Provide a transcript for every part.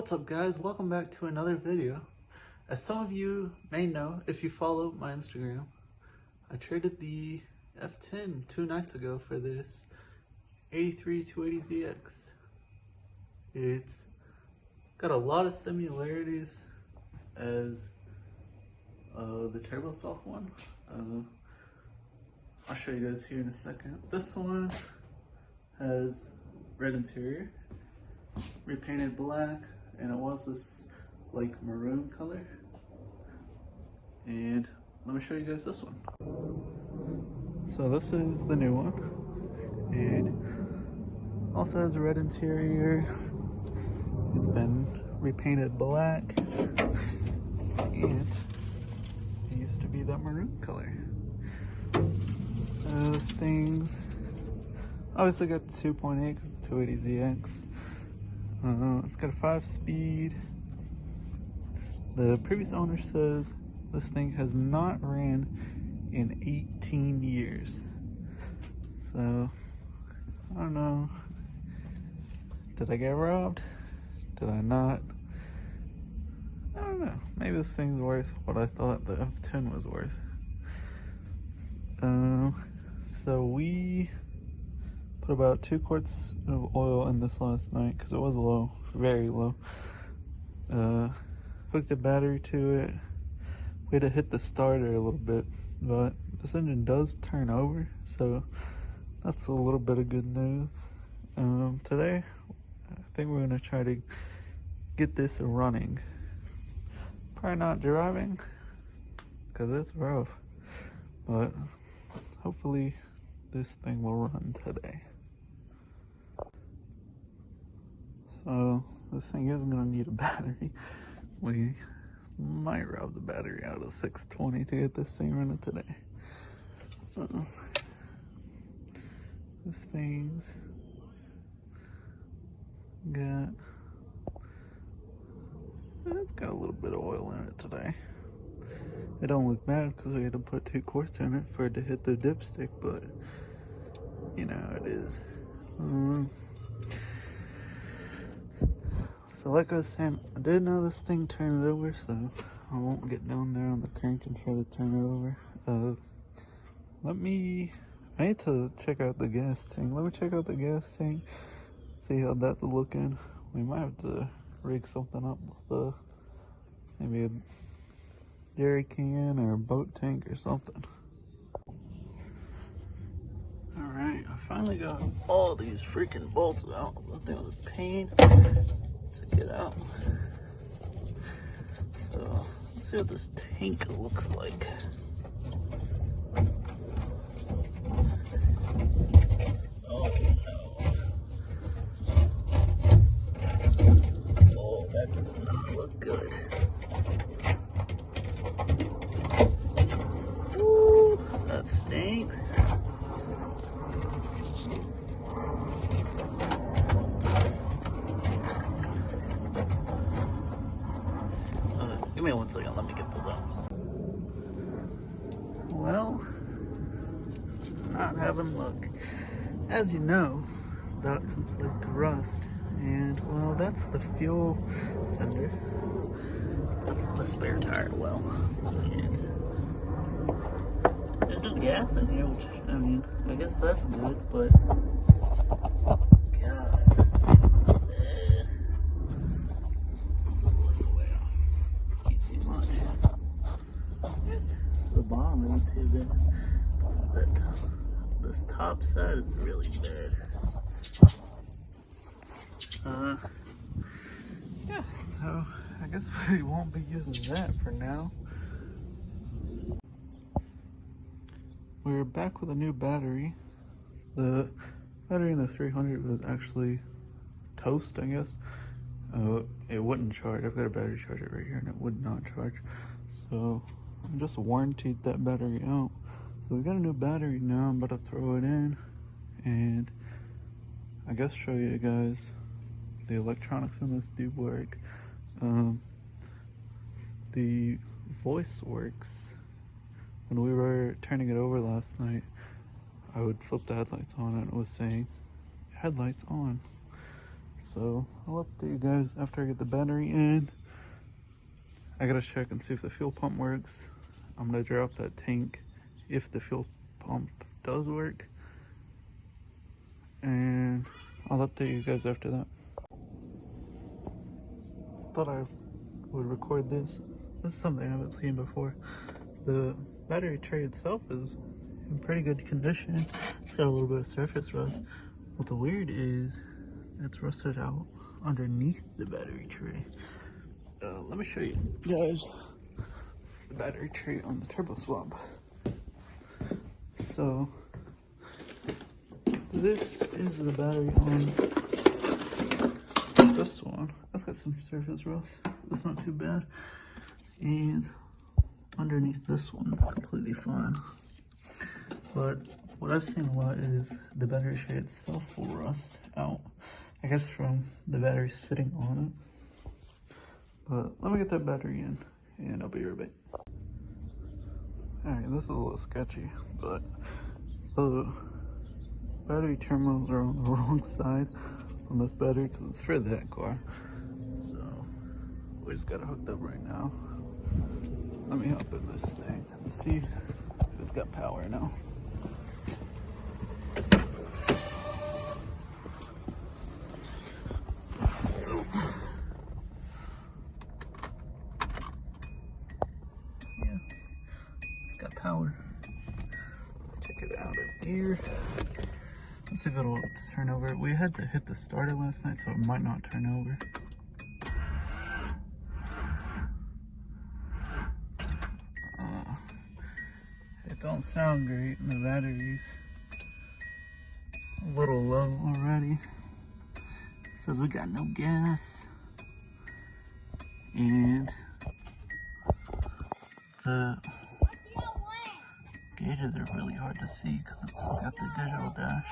What's up guys, welcome back to another video. As some of you may know, if you follow my Instagram, I traded the F10 2 nights ago for this 83-280ZX. It's got a lot of similarities as the TurboSoft one. I'll show you guys here in a second. This one has red interior, repainted black, and it was this like maroon color. And let me show you guys this one. So this is the new one. It also has a red interior. It's been repainted black, and it used to be that maroon color. This thing's obviously got the 2.8 because the 280ZX. It's got a 5-speed. The previous owner says this thing has not ran in 18 years. So, I don't know. Did I get robbed? Did I not? I don't know. Maybe this thing's worth what I thought the F10 was worth. So we put about 2 quarts of oil in this last night because it was low, very low. Hooked a battery to it. We had to hit the starter a little bit, but this engine does turn over, so that's a little bit of good news. Today, I think we're gonna try to get this running. Probably not driving, because it's rough, but hopefully this thing will run today. So this thing is gonna need a battery. We might rob the battery out of 620 to get this thing running today. This thing's got, it's got a little bit of oil in it today. It don't look bad because we had to put 2 quarts in it for it to hit the dipstick, but you know how it is. So like I was saying, I did know this thing turned over, so I won't get down there on the crank and try to turn it over. I need to check out the gas tank. Let me check out the gas tank, see how that's looking. We might have to rig something up with maybe a jerry can or a boat tank or something. Alright, I finally got all these freaking bolts out. That thing was a pain to get out. So, let's see what this tank looks like. Oh no. Oh, that does not look good. Ooh, that stinks. Give me 1 second, let me get this out. Well, not having luck. As you know, Datsun flaked to rust, and well, that's the fuel sender. That's the spare tire well. And there's no gas in here, which, I mean, I guess that's good, but God, it's a little way off. Can't see much. The bottom isn't too bad. This top side is really bad. Yeah, so I guess we won't be using that for now. We're back with a new battery. The battery in the 300 was actually toast, I guess. It wouldn't charge. I've got a battery charger right here and it would not charge. So I just warrantied that battery out. So we got a new battery now. I'm about to throw it in and I guess show you guys the electronics in this do work. The voice works. When we were turning it over last night, I would flip the headlights on and it was saying headlights on. So I'll update you guys after I get the battery in. I gotta check and see if the fuel pump works. I'm gonna drop that tank if the fuel pump does work, and I'll update you guys after that. Thought I would record this. This is something I haven't seen before. The battery tray itself is in pretty good condition. It's got a little bit of surface rust. What's weird is it's rusted out underneath the battery tray. Let me show you guys the battery tray on the turbo swap. So this is the battery on this one. That's got some surface rust. That's not too bad. And underneath this one, it's completely fine. But what I've seen a lot is the battery tray itself will rust out. I guess from the battery sitting on it. But let me get that battery in and I'll be right back. Alright, this is a little sketchy, but the battery terminals are on the wrong side on this battery because it's for that car. So we just got it hooked up right now. Let me hop in this thing and see if it's got power now. Power. Check it out of gear. Let's see if it'll turn over. We had to hit the starter last night, so it might not turn over. It don't sound great, and the battery's a little low already. It says we got no gas, and the gauges are really hard to see because it's got the digital dash.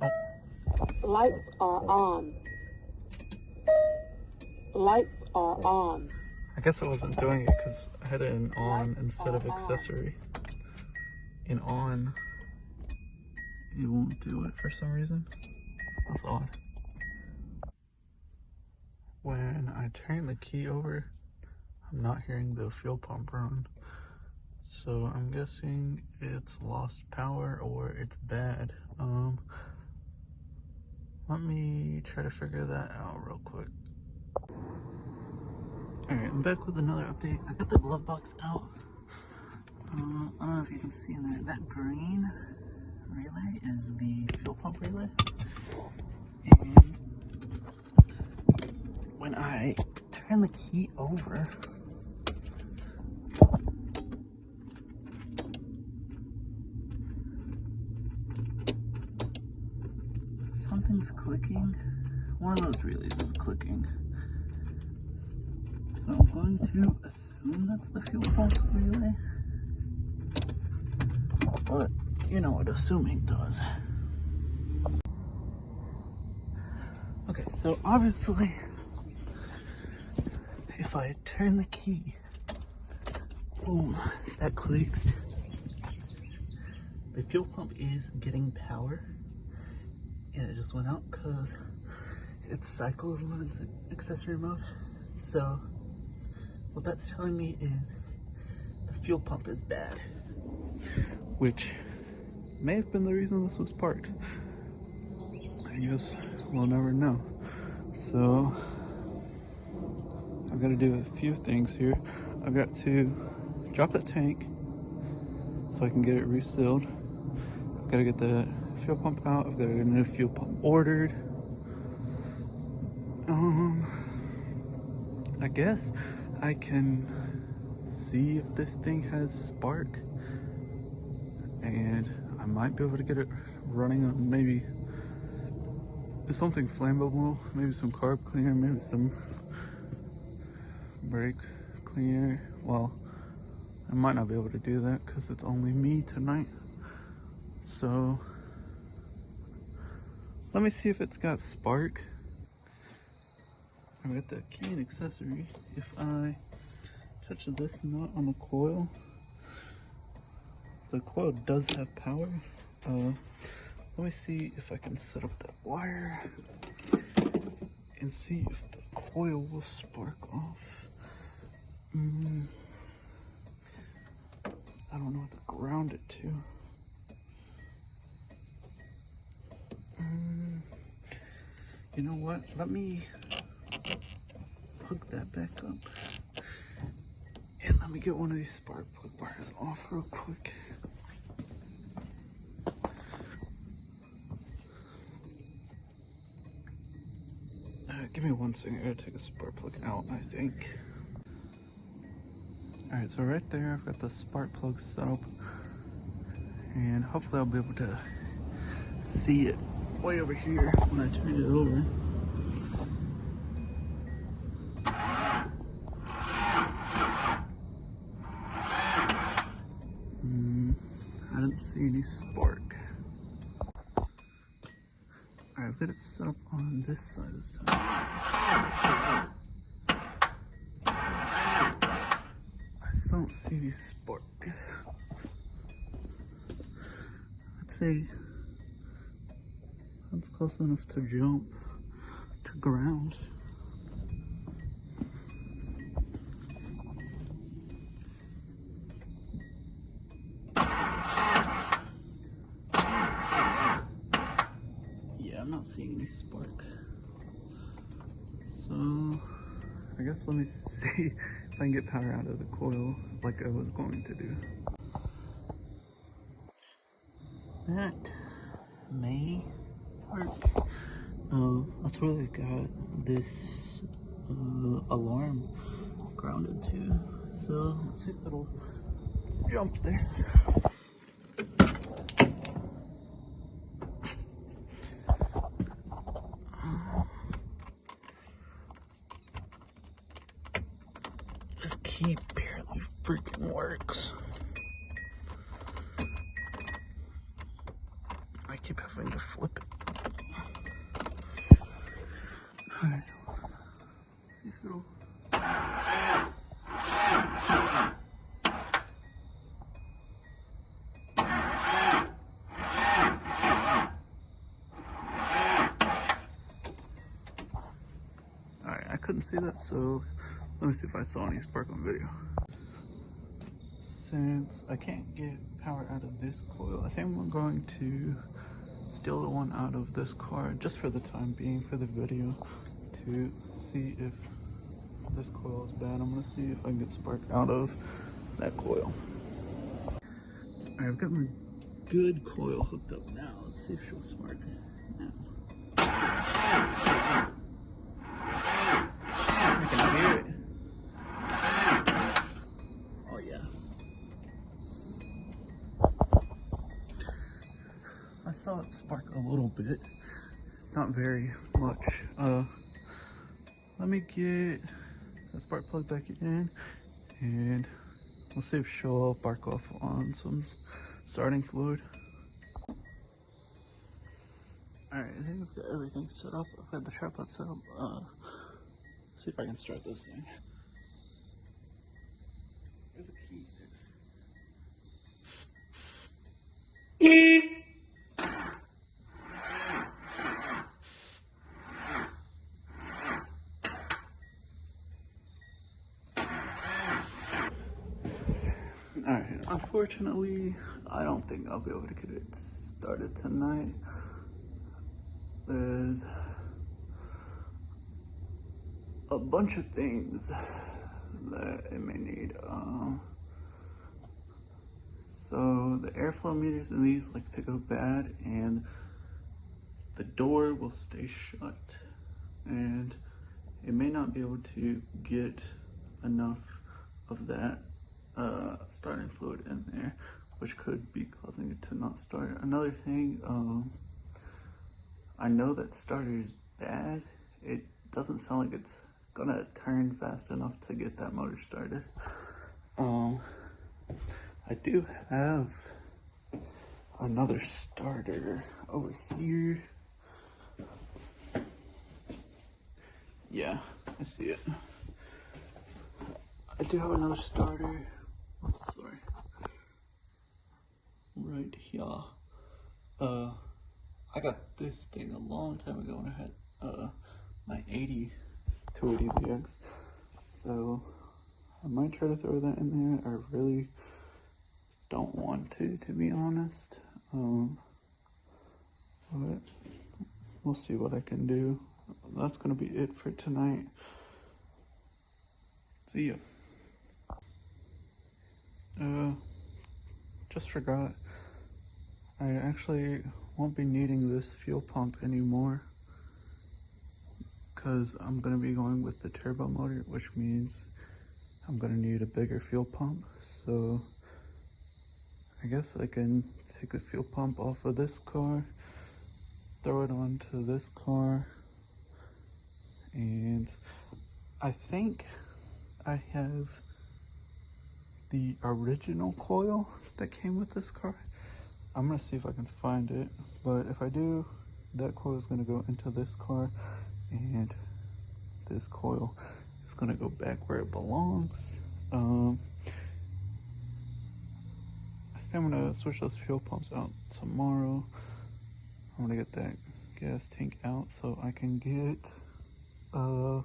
Oh. Lights are on. Lights are on. I guess I wasn't doing it because I had it in on instead of accessory. In on, it won't do it for some reason. That's odd. When I turn the key over, I'm not hearing the fuel pump run. So I'm guessing it's lost power or it's bad. Let me try to figure that out real quick. Alright, I'm back with another update. I got the glove box out. I don't know if you can see in there. That green relay is the fuel pump relay. And when I turn the key over, something's clicking. One of those relays is clicking. So I'm going to assume that's the fuel pump relay. But you know what assuming does. Okay, so obviously, if I turn the key, boom, that clicks. The fuel pump is getting power, and it just went out because it cycles when it's in accessory mode. So what that's telling me is the fuel pump is bad, which may have been the reason this was parked. I guess we'll never know. So I've got to do a few things here. I've got to drop that tank so I can get it resealed. I've got to get the fuel pump out. I've got to get a new fuel pump ordered. I guess I can see if this thing has spark, and I might be able to get it running on maybe something flammable, maybe some carb cleaner, maybe some brake cleaner. Well, I might not be able to do that because it's only me tonight. So let me see if it's got spark. I got the key and accessory. If I touch this nut on the coil, the coil does have power. Let me see if I can set up that wire and see if the coil will spark off. I don't know what to ground it to. You know what? Let me hook that back up. And let me get one of these spark plug wires off real quick. Give me 1 second. I gotta take a spark plug out, I think. Alright, so right there, I've got the spark plug set up. And hopefully I'll be able to see it way over here when I turn it over. I didn't see any spark. Alright, I've got it set up on this side this time. I still don't see any spark. Let's see. That's close enough to jump to ground. Yeah, I'm not seeing any spark. So I guess let me see if I can get power out of the coil like I was going to do. That may work. That's where they got this alarm grounded to. So let's see if it'll jump there. This key barely freaking works. I keep having to flip it. Alright, let's see if it'll... Alright, I couldn't see that, so let me see if I saw any spark on video. Since I can't get power out of this coil, I think I'm going to steal the one out of this car just for the time being, for the video, to see if this coil is bad. I'm gonna see if I can get spark out of that coil. Alright, I've got my good coil hooked up now. Let's see if she'll spark now. I can hear it. Oh yeah. I saw it spark a little bit, not very much. Let me get the spark plug back in and we'll see if she'll bark off on some starting fluid. Alright, I think I've got everything set up. I've got the tripod set up. See if I can start this thing. There's a key. Alright, unfortunately, I don't think I'll be able to get it started tonight. There's a bunch of things that it may need. So the airflow meters in these like to go bad, and the door will stay shut, and it may not be able to get enough of that starting fluid in there, which could be causing it to not start. Another thing, I know that starter is bad. It doesn't sound like it's gonna turn fast enough to get that motor started. I do have another starter over here. Yeah, I see it. I do have another starter. Oops, sorry. right here. I got this thing a long time ago when I had my 280ZX. So I might try to throw that in there. I really don't want to be honest. But we'll see what I can do. That's gonna be it for tonight. See ya. Just forgot. I actually won't be needing this fuel pump anymore because I'm gonna be going with the turbo motor, which means I'm gonna need a bigger fuel pump. So I guess I can take the fuel pump off of this car, throw it onto this car, and I think I have the original coil that came with this car. I'm gonna see if I can find it, but if I do, that coil is gonna go into this car, and this coil is gonna go back where it belongs. I think I'm gonna switch those fuel pumps out tomorrow. I'm gonna get that gas tank out so I can get a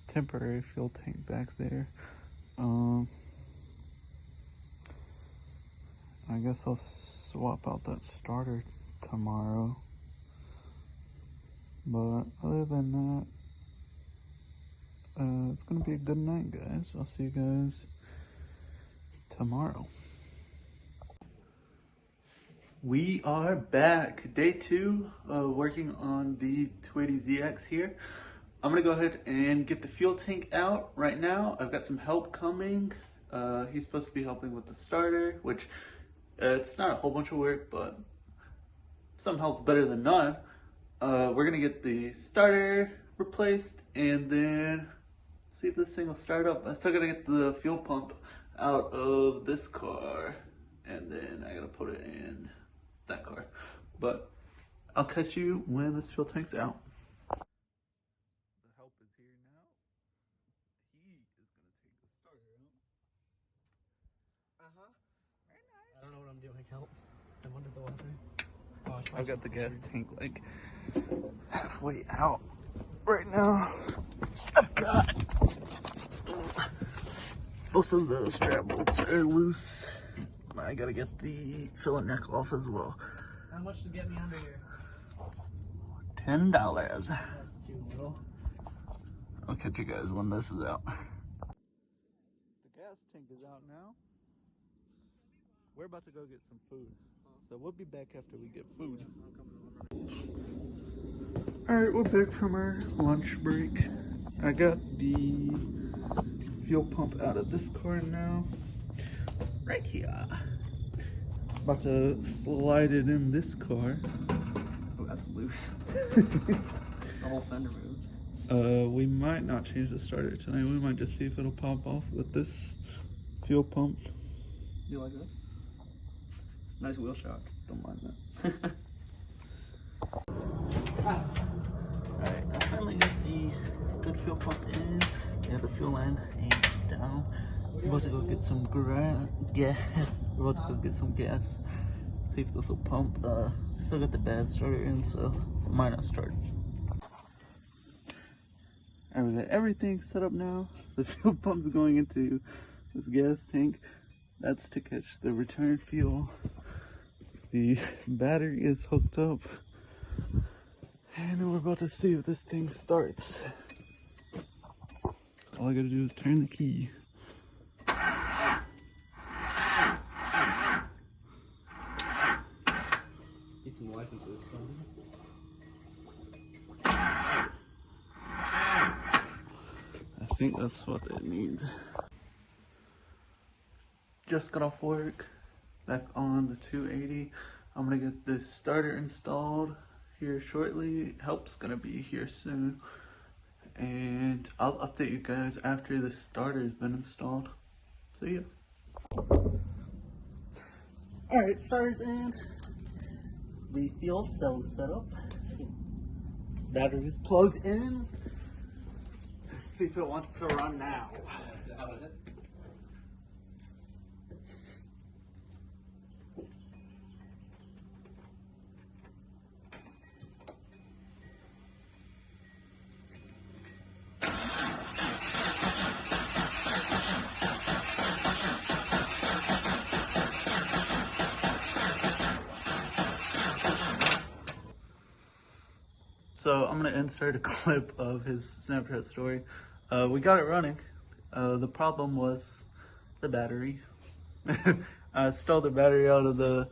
temporary fuel tank back there. I guess I'll swap out that starter tomorrow. But other than that, it's gonna be a good night, guys. I'll see you guys tomorrow. We are back. Day 2 working on the 280ZX here. I'm gonna go ahead and get the fuel tank out right now. I've got some help coming. He's supposed to be helping with the starter, which it's not a whole bunch of work, but some help's better than none. We're gonna get the starter replaced and then see if this thing will start up. I still gotta get the fuel pump out of this car, and then I gotta put it in that car. But I'll catch you when this fuel tank's out. The help is here now. He is gonna take the starter out. Very nice. I don't know what I'm doing. Help. I went to the water. Oh, I've got the gas tank like halfway out right now. I've got both of the strap bolts are loose. I gotta get the filler neck off as well. How much to get me under here? $10. That's too little. I'll catch you guys when this is out. The gas tank is out now. We're about to go get some food. So we'll be back after we get food. Alright, we're back from our lunch break. I got the fuel pump out of this car now. Right here. About to slide it in this car. Oh, that's loose. The whole fender moved. We might not change the starter tonight. We might just see if it'll pop off with this fuel pump. You like this? Nice wheel shock. Don't mind that. Alright, I finally got the good fuel pump in. Got the fuel line and down. We're about to go get some gas. We're about to go get some gas. See if this will pump. Still got the bad starter in, so it might not start. Alright, we got everything set up now. The fuel pump's going into this gas tank. That's to catch the return fuel. The battery is hooked up. And we're about to see if this thing starts. All I gotta do is turn the key. Get some life into this stuff. I think that's what it needs. Just got off work, back on the 280. I'm gonna get this starter installed here shortly. Help's gonna be here soon. And I'll update you guys after the starter has been installed. See ya. Alright, starter's in. The fuel cell is set up. Battery's plugged in. Let's see if it wants to run now. So I'm gonna insert a clip of his Snapchat story. We got it running. The problem was the battery. I stole the battery out of the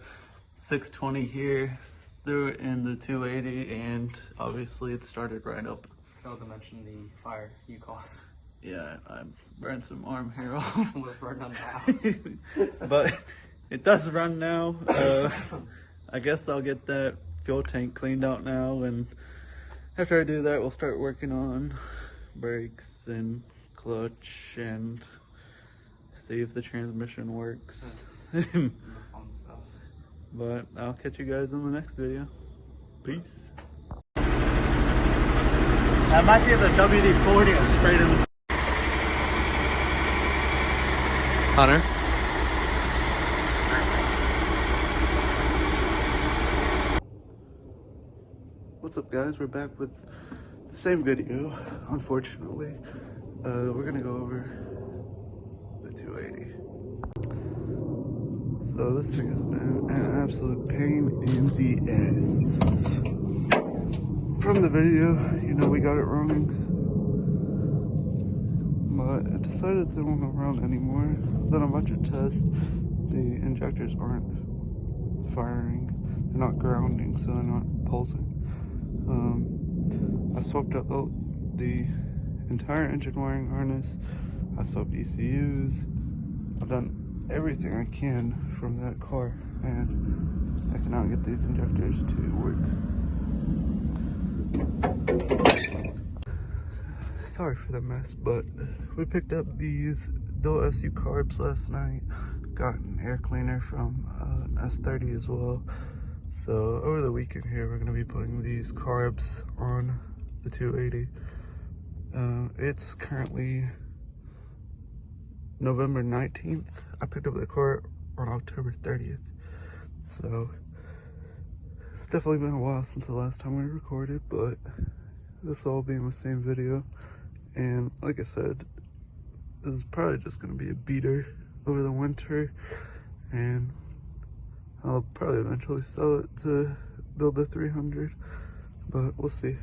620 here, threw it in the 280, and obviously it started right up. Failed to mention the fire you caused. Yeah, I burned some arm hair off. Almost burned down the house. But it does run now. I guess I'll get that fuel tank cleaned out now, and after I do that, we'll start working on brakes and clutch and see if the transmission works. The fun stuff. But I'll catch you guys in the next video. Peace. That might be the WD-40 I sprayed in the Hunter? What's up, guys? We're back with the same video, unfortunately. We're gonna go over the 280. So this thing has been an absolute pain in the ass. From the video, you know, we got it running, but I decided they won't run anymore. Then a bunch of tests, the injectors aren't firing, they're not grounding, so they're not pulsing. I swapped out the entire engine wiring harness, I swapped ECUs, I've done everything I can from that car, and I cannot get these injectors to work. Sorry for the mess, but we picked up these dual SU carbs last night, got an air cleaner from S30 as well. So over the weekend here, we're going to be putting these carbs on the 280. It's currently November 19th. I picked up the car on October 30th. So it's definitely been a while since the last time we recorded, but this will all be in the same video. And like I said, this is probably just going to be a beater over the winter, and I'll probably eventually sell it to build the 300, but we'll see.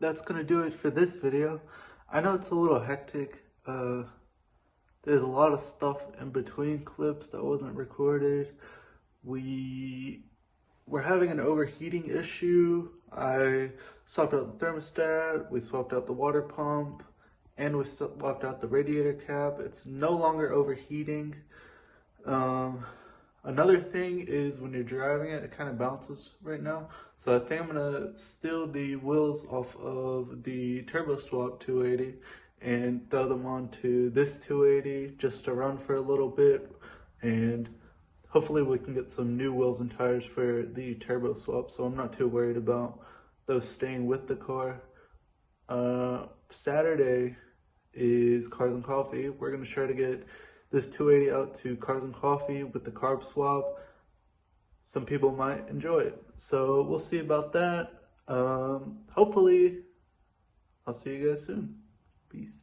That's gonna do it for this video. I know it's a little hectic. There's a lot of stuff in between clips that wasn't recorded. We were having an overheating issue. I swapped out the thermostat, we swapped out the water pump, and we swapped out the radiator cap. It's no longer overheating. Another thing is when you're driving it, it kind of bounces right now. So I think I'm gonna steal the wheels off of the Turbo Swap 280 and throw them onto this 280 just to run for a little bit, and hopefully we can get some new wheels and tires for the Turbo Swap, so I'm not too worried about those staying with the car. Saturday is Cars and Coffee. We're gonna try to get this 280 out to Cars and Coffee with the carb swap. Some people might enjoy it, so we'll see about that. Hopefully I'll see you guys soon. Peace.